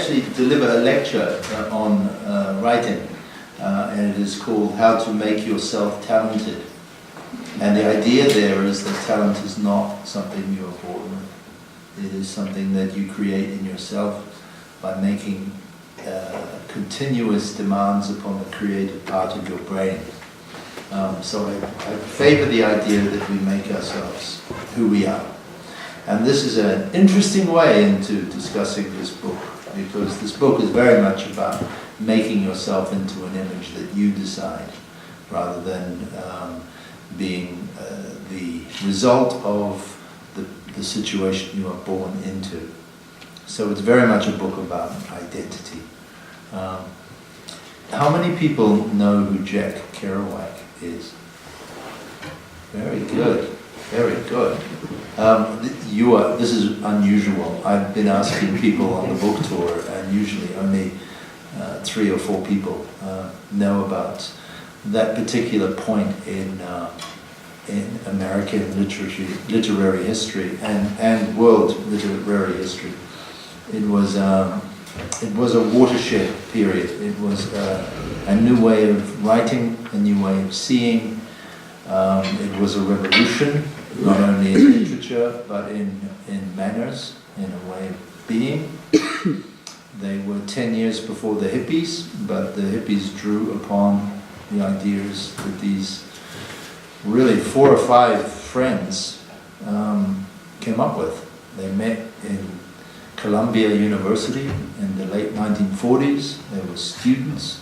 actually deliver a lecture on writing, and it is called How to Make Yourself Talented. And the idea there is that talent is not something you are born with. It is something that you create in yourself by making continuous demands upon the creative part of your brain. So I favor the idea that we make ourselves who we are. And this is an interesting way into discussing this book, because this book is very much about making yourself into an image that you decide, rather than being the result of the situation you are born into. So it's very much a book about identity. How many people know who Jack Kerouac is? Very good, very good. This is unusual. I've been asking people on the book tour, and usually only 3 or 4 people know about that particular point in American literary history and world literary history. It was a watershed period. It was a new way of writing, a new way of seeing. It was a revolution, not only in literature, but in manners, in a way of being. They were 10 years before the hippies, but the hippies drew upon the ideas that these really 4 or 5 friends came up with. They met in Columbia University in the late 1940s. They were students.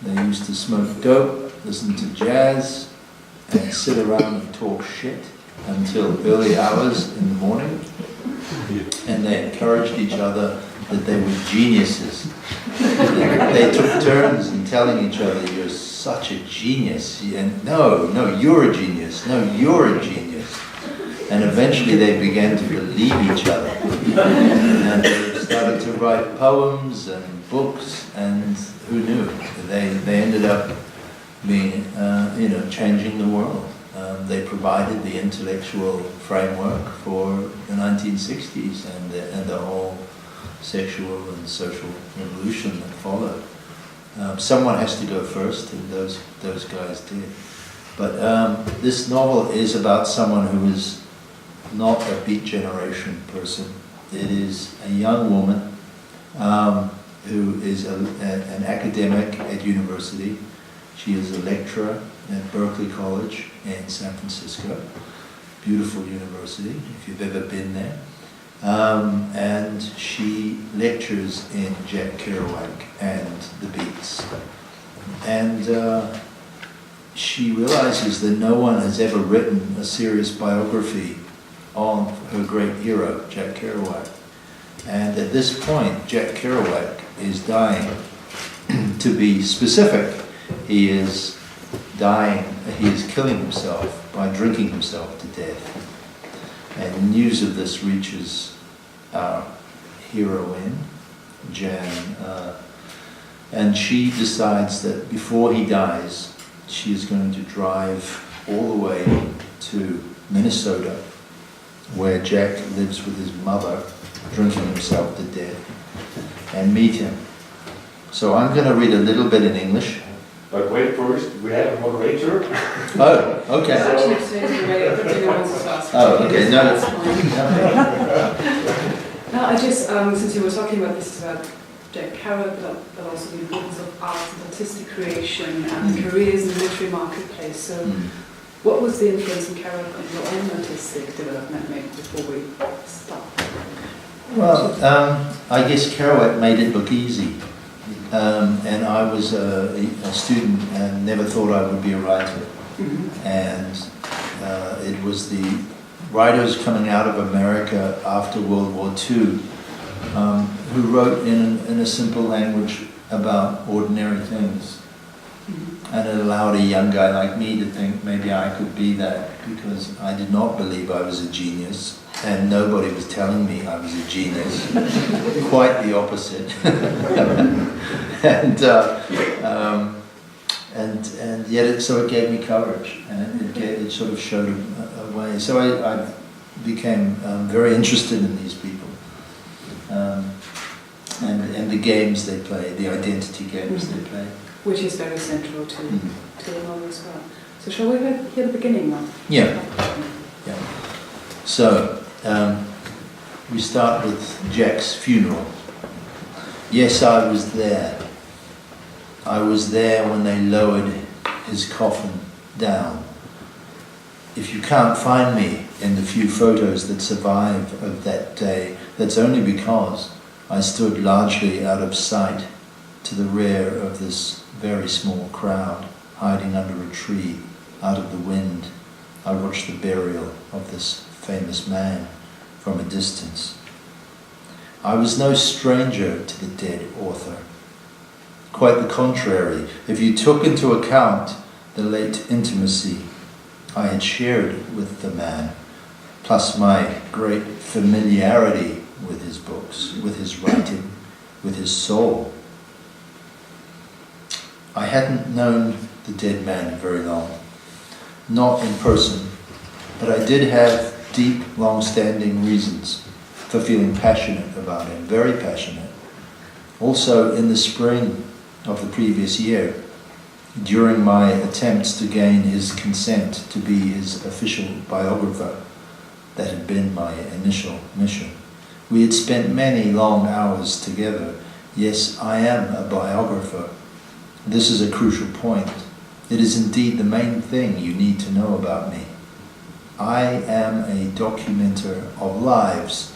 They used to smoke dope, listen to jazz, and sit around and talk shit until early hours in the morning. And they encouraged each other that they were geniuses. They took turns in telling each other, "You're such a genius," and no, you're a genius, no, you're a genius. And eventually they began to believe each other. And they started to write poems and books, and who knew? They ended up being, changing the world. They provided the intellectual framework for the 1960s and the whole sexual and social revolution that followed. Someone has to go first, and those guys did. But this novel is about someone who is not a Beat Generation person. It is a young woman who is an academic at university. She is a lecturer at Berkeley College in San Francisco. Beautiful university, if you've ever been there. And she lectures in Jack Kerouac and the Beats. And she realizes that no one has ever written a serious biography on her great hero, Jack Kerouac. And at this point, Jack Kerouac is dying. To be specific, he is dying, he is killing himself by drinking himself to death. And news of this reaches our heroine, Jan, and she decides that before he dies, she is going to drive all the way to Minnesota, where Jack lives with his mother, drinking himself to death, and meet him. So I'm going to read a little bit in English. But wait, first, we have a moderator. Oh, okay. Oh, okay. No. No, I just, since you were talking about this, about Jack Kerouac, but also the importance of art and artistic creation and careers in the literary marketplace. So, what was the influence of Kerouac on your own artistic development, maybe before we start? Well, I guess Kerouac made it look easy. And I was a student and never thought I would be a writer. And it was the writers coming out of America after World War II who wrote in a simple language about ordinary things. And it allowed a young guy like me to think maybe I could be that, because I did not believe I was a genius, and nobody was telling me I was a genius. Quite the opposite. and yet it gave me courage, and it sort of showed a way. So I became very interested in these people, and and the games they play, the identity games they play. Which is very central to the novel as well. So shall we hear the beginning now? Yeah. So, we start with Jack's funeral. Yes, I was there. I was there when they lowered his coffin down. If you can't find me in the few photos that survive of that day, that's only because I stood largely out of sight to the rear of this very small crowd, hiding under a tree, out of the wind. I watched the burial of this famous man from a distance. I was no stranger to the dead author. Quite the contrary, if you took into account the late intimacy I had shared with the man, plus my great familiarity with his books, with his writing, with his soul. I hadn't known the dead man very long, not in person, but I did have deep, long-standing reasons for feeling passionate about him, very passionate. Also, in the spring of the previous year, during my attempts to gain his consent to be his official biographer, that had been my initial mission. We had spent many long hours together. Yes, I am a biographer. This is a crucial point. It is indeed the main thing you need to know about me. I am a documenter of lives,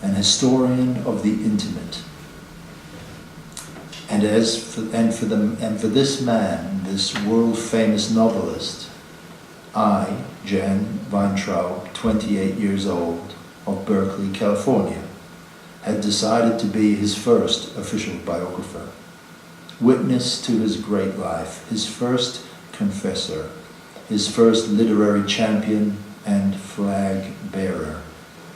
an historian of the intimate. And for this man, this world-famous novelist, I, Jan Weintraub, 28 years old, of Berkeley, California, had decided to be his first official biographer. Witness to his great life, his first confessor, his first literary champion and flag bearer,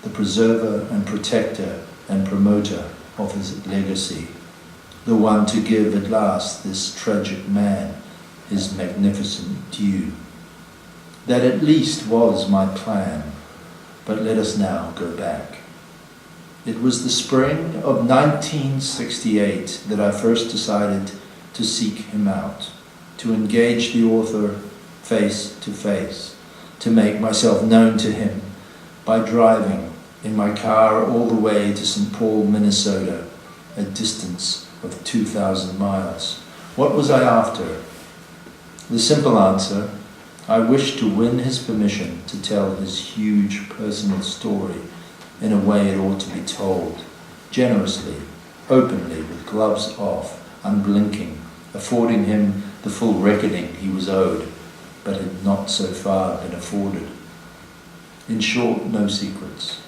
the preserver and protector and promoter of his legacy, the one to give at last this tragic man his magnificent due. That at least was my plan, but let us now go back. It was the spring of 1968 that I first decided to seek him out, to engage the author face to face, to make myself known to him by driving in my car all the way to St. Paul, Minnesota, a distance of 2,000 miles. What was I after? The simple answer, I wished to win his permission to tell his huge personal story in a way it ought to be told, generously, openly, with gloves off, unblinking, affording him the full reckoning he was owed, but had not so far been afforded. In short, no secrets.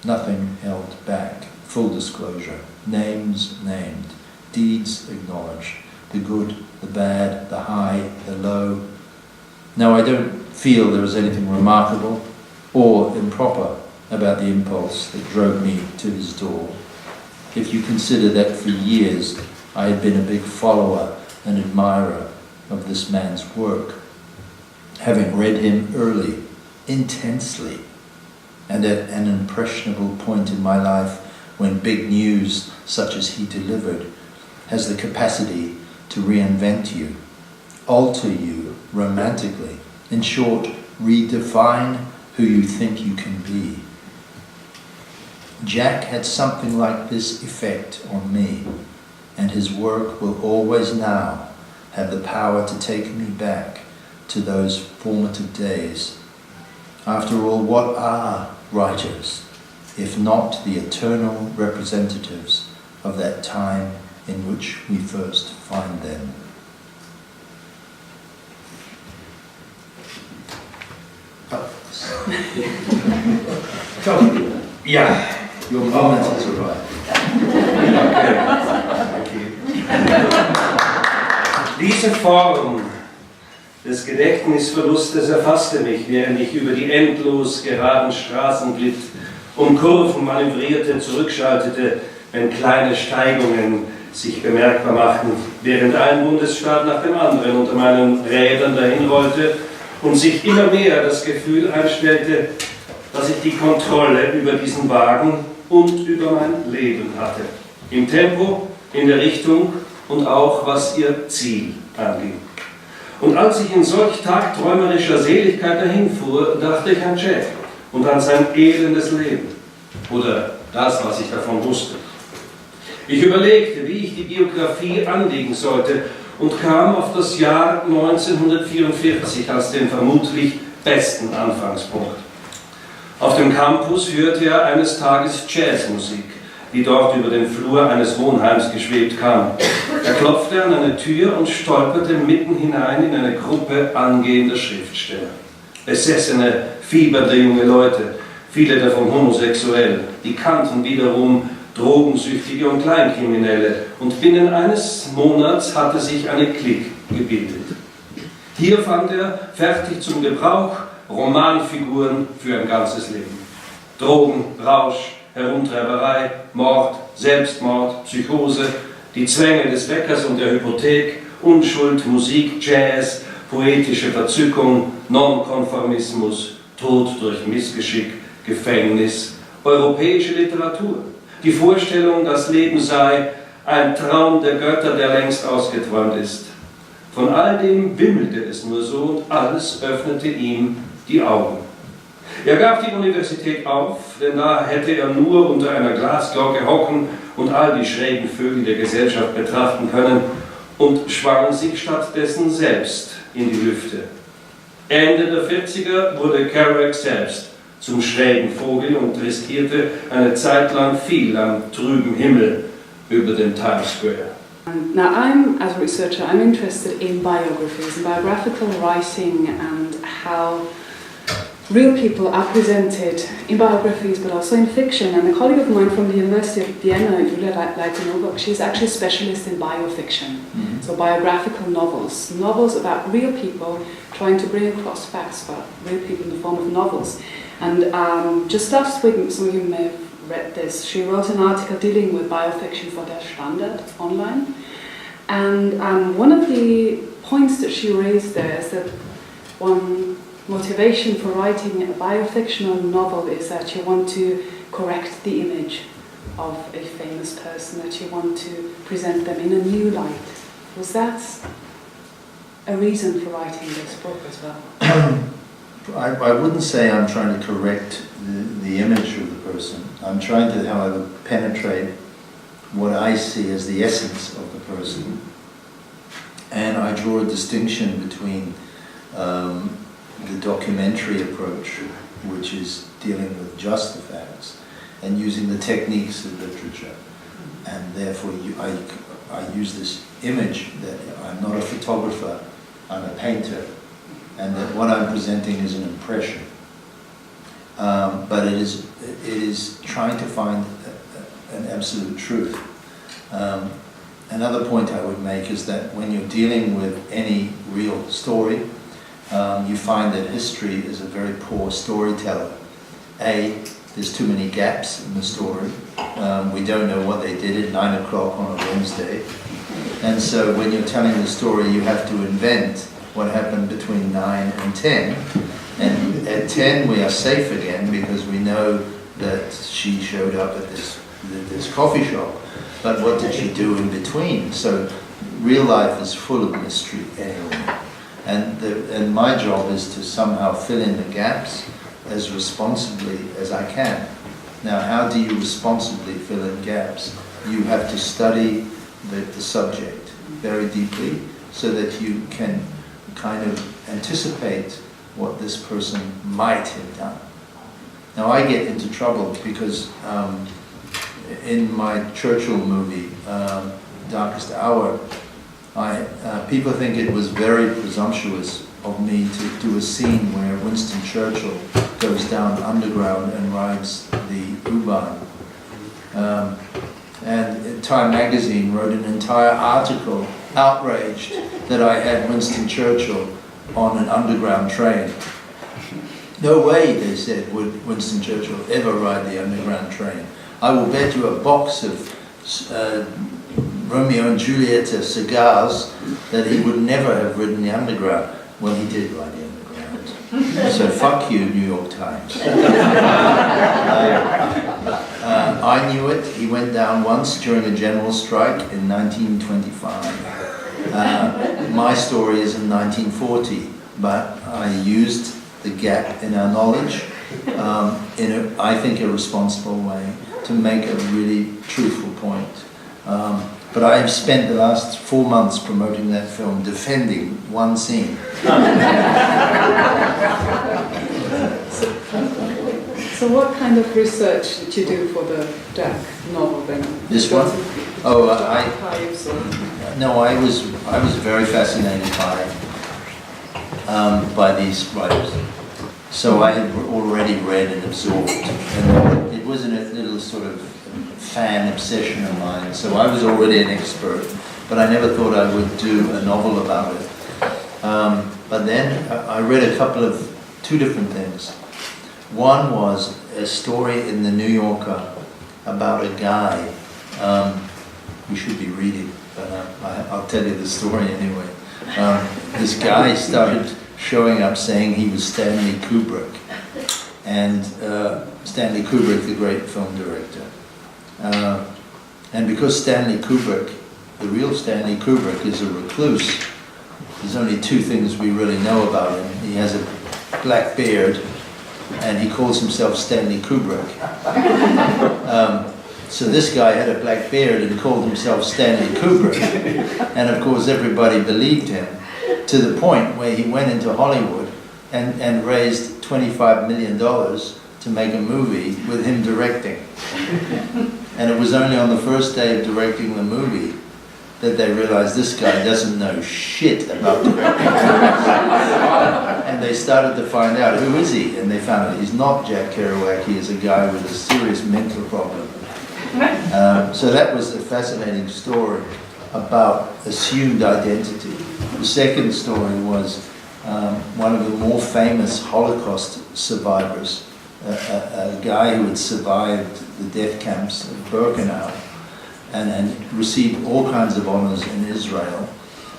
Nothing held back. Full disclosure. Names named. Deeds acknowledged. The good, the bad, the high, the low. Now, I don't feel there was anything remarkable or improper about the impulse that drove me to his door. If you consider that for years I had been a big follower and admirer of this man's work, having read him early, intensely, and at an impressionable point in my life when big news such as he delivered has the capacity to reinvent you, alter you romantically, in short, redefine who you think you can be. Jack had something like this effect on me, and his work will always now have the power to take me back to those formative days. After all, what are writers, if not the eternal representatives of that time in which we first find them? Ja, Your moment has arrived. Diese Form des Gedächtnisverlustes erfasste mich, während ich über die endlos geraden Straßen glitt, um Kurven manövrierte, zurückschaltete, wenn kleine Steigungen sich bemerkbar machten, während ein Bundesstaat nach dem anderen unter meinen Rädern dahinrollte und sich immer mehr das Gefühl einstellte, dass ich die Kontrolle über diesen Wagen und über mein Leben hatte. Im Tempo, in der Richtung und auch was ihr Ziel anging. Und als ich in solch tagträumerischer Seligkeit dahinfuhr, dachte ich an Jack und an sein elendes Leben. Oder das, was ich davon wusste. Ich überlegte, wie ich die Biografie anlegen sollte und kam auf das Jahr 1944 als den vermutlich besten Anfangspunkt. Auf dem Campus hörte er eines Tages Jazzmusik, die dort über den Flur eines Wohnheims geschwebt kam. Er klopfte an eine Tür und stolperte mitten hinein in eine Gruppe angehender Schriftsteller. Besessene, fiebernde junge Leute, viele davon homosexuell, die kannten wiederum Drogensüchtige und Kleinkriminelle, und binnen eines Monats hatte sich eine Clique gebildet. Hier fand er, fertig zum Gebrauch, Romanfiguren für ein ganzes Leben. Drogen, Rausch, Herumtreiberei, Mord, Selbstmord, Psychose, die Zwänge des Bäckers und der Hypothek, Unschuld, Musik, Jazz, poetische Verzückung, Nonkonformismus, Tod durch Missgeschick, Gefängnis, europäische Literatur. Die Vorstellung, das Leben sei ein Traum der Götter, der längst ausgeträumt ist. Von all dem wimmelte es nur so und alles öffnete ihm die Augen. Er gab die Universität auf, denn da hätte er nur unter einer Glasglocke hocken und all die schrägen Vögel der Gesellschaft betrachten können und schwang sich stattdessen selbst in die Lüfte. Ende der 40er wurde Kerouac selbst zum schrägen Vogel und riskierte eine Zeit lang viel am trüben Himmel über den Times Square. Now, as a researcher, I'm interested in biographies and biographical writing and how real people are presented in biographies but also in fiction. And a colleague of mine from the University of Vienna, Julia, she's actually a specialist in biofiction, so biographical novels, novels about real people trying to bring across facts about real people in the form of novels. And just last week, some of you may have read this, she wrote an article dealing with biofiction for Der Standard online. And one of the points that she raised there is that one motivation for writing a biofictional novel is that you want to correct the image of a famous person, that you want to present them in a new light. Was that a reason for writing this book as well? I wouldn't say I'm trying to correct the image of the person. I'm trying to, however, penetrate what I see as the essence of the person. And I draw a distinction between the documentary approach, which is dealing with just the facts, and using the techniques of literature. And therefore I use this image that I'm not a photographer, I'm a painter, and that what I'm presenting is an impression. But it is trying to find an absolute truth. Another point I would make is that when you're dealing with any real story, you find that history is a very poor storyteller. There's too many gaps in the story. We don't know what they did at 9 o'clock on a Wednesday. And so when you're telling the story, you have to invent what happened between 9 and 10. And at 10 we are safe again because we know that she showed up at this coffee shop. But what did she do in between? So real life is full of mystery anyway. And my job is to somehow fill in the gaps as responsibly as I can. Now, how do you responsibly fill in gaps? You have to study the subject very deeply so that you can kind of anticipate what this person might have done. Now, I get into trouble because in my Churchill movie, Darkest Hour, people think it was very presumptuous of me to do a scene where Winston Churchill goes down underground and rides the U-Bahn. And Time magazine wrote an entire article outraged that I had Winston Churchill on an underground train. No way, they said, would Winston Churchill ever ride the underground train. I will bet you a box of Romeo and Juliet cigars that he would never have ridden the underground. Well, he did ride the underground. So fuck you, New York Times. I knew it. He went down once during a general strike in 1925. My story is in 1940, but I used the gap in our knowledge in a, I think, a responsible way to make a really truthful point. But I have spent the last 4 months promoting that film, defending one scene. So what kind of research did you do for the Jack novel then? This one? Oh, archives or... No, I was very fascinated by these writers. So I had already read and absorbed, and it wasn't a little sort of fan obsession of mine. So I was already an expert, but I never thought I would do a novel about it. But then I read two different things. One was a story in the New Yorker about a guy. We should be reading, but I'll tell you the story anyway. This guy started showing up saying he was Stanley Kubrick, and Stanley Kubrick, the great film director. And because Stanley Kubrick, the real Stanley Kubrick, is a recluse, there's only two things we really know about him. He has a black beard, and he calls himself Stanley Kubrick. So this guy had a black beard and called himself Stanley Kubrick. And of course everybody believed him, to the point where he went into Hollywood and raised $25 million to make a movie with him directing. And it was only on the first day of directing the movie that they realized this guy doesn't know shit about directing. And they started to find out, who is he? And they found out he's not Jack Kerouac, he is a guy with a serious mental problem. So that was a fascinating story about assumed identity. The second story was one of the more famous Holocaust survivors, a guy who had survived the death camps of Birkenau and received all kinds of honors in Israel,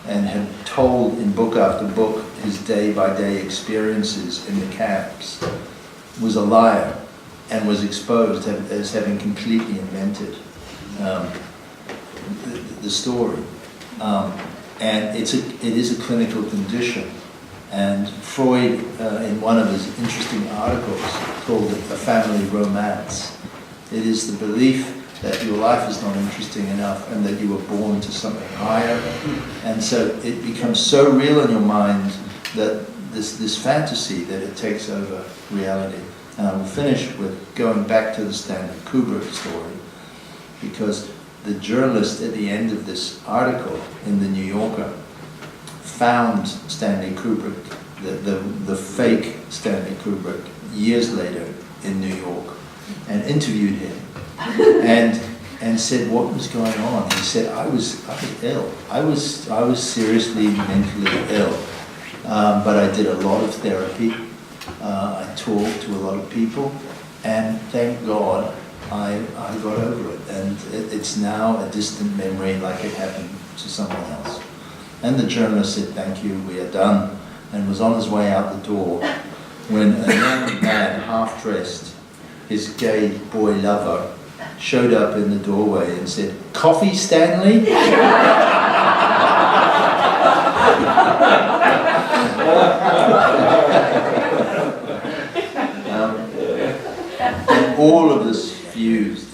and had told in book after book his day-by-day experiences in the camps, was a liar and was exposed as having completely invented the story. And it is a clinical condition. And Freud, in one of his interesting articles, called it a family romance. It is the belief that your life is not interesting enough and that you were born to something higher. And so it becomes so real in your mind that this fantasy that it takes over reality. And I will finish with going back to the Stanley Kubrick story, because the journalist at the end of this article in the New Yorker found Stanley Kubrick, the fake Stanley Kubrick, years later in New York, and interviewed him, and said what was going on. He said, I was ill. I was seriously mentally ill, but I did a lot of therapy. I talked to a lot of people, and thank God I got over it. And it's now a distant memory, like it happened to someone else. And the journalist said, thank you, we are done, and was on his way out the door when a young man, half-dressed, his gay boy lover, showed up in the doorway and said, "Coffee, Stanley?" And all of this fused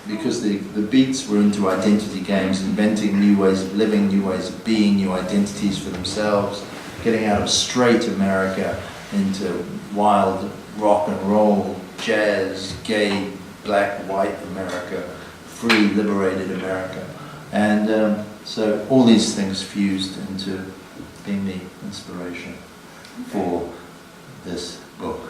because the Beats were into identity games, inventing new ways of living, new ways of being, new identities for themselves, getting out of straight America into wild rock and roll, jazz, gay, black, white America, free, liberated America. And so all these things fused into being the inspiration for this book.